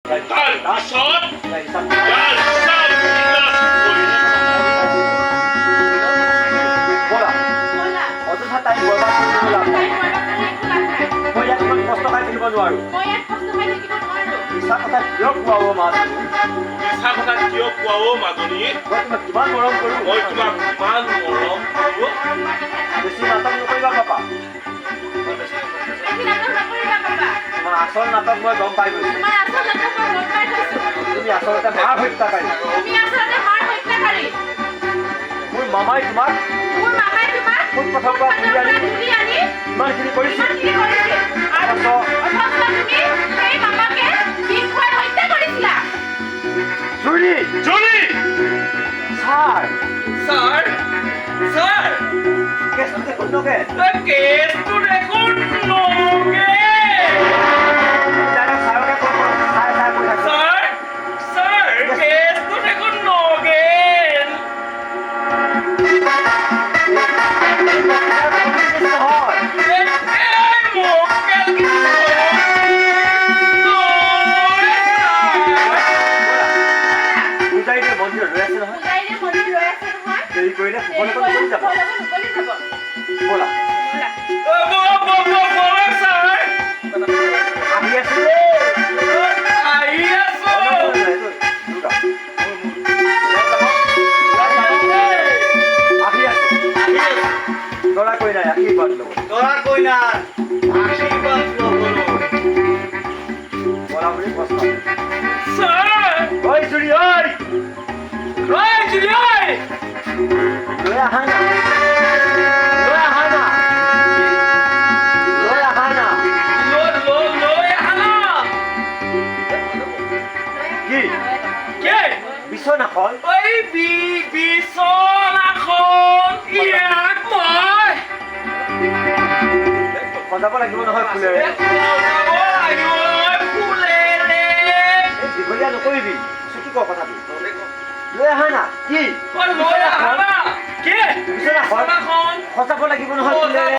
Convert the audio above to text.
তাৰপিছত ব'লা অযথা টাইম বৰবাদ কৰিব লাভ নাই। মই ইয়াত ইমান কষ্ট খাই থাকিব নোৱাৰো। মিছা কথা কিয় কোৱাব মাজনী? মিছা কথা কিয় কোৱাও মাজনী? মই তোমাক কিমান মৰম কৰো। মই তোমাক কিমান মৰম কৰো। বেছি নাটক নকৰিবা পাপা। তোমাৰ আচল নাটক মই গম পাই গৈছো। তুমি আচলতে মাৰ হত্যাকাৰী। মোৰ মামাই তোমাক কোন পথৰ পৰা তুলি আনি ইমানখিনি কৰিছিল। জুলি জুলি ছাৰ স্যাৰ স্যাৰ কেছটো দেখোন নগে কেসটো দেখোন নগে ডাইৰেক্ট ছাৰকে ফোন কৰক। ছাৰে ছাৰে কৈ থাকে। স্যাৰ স্যাৰ কেসটো দেখোন নগে নহয় পূজাৰী মন্দিৰত ৰৈ আছে নহয়। দেৰি কৰিলে সকলো চলি যাব। ব'লা আহি আছো আহি আছো দৰা কইনাই আশীৰ্বাদ ল'ব। দৰা কইনা আশীৰ্বাদ ল'বলৈ ব'লা বুলি প্ৰশ্ন। স্যাৰ ঐ জুৰি ঐ ওই জুলি ওই লৈ আহা না লৈ আহা না লৈ আহা না। লই আনা কি কে বিছনাখন ওই বিছনাখন ইয়াক মই সজাব লাগিব নহয় ফুলেৰে। দীঘলীয়া নকৰিবি চুটি ক কথাটো। লৈ আহা না কি বিছনাখন সজাব লাগিব নহয় ফুলেৰে।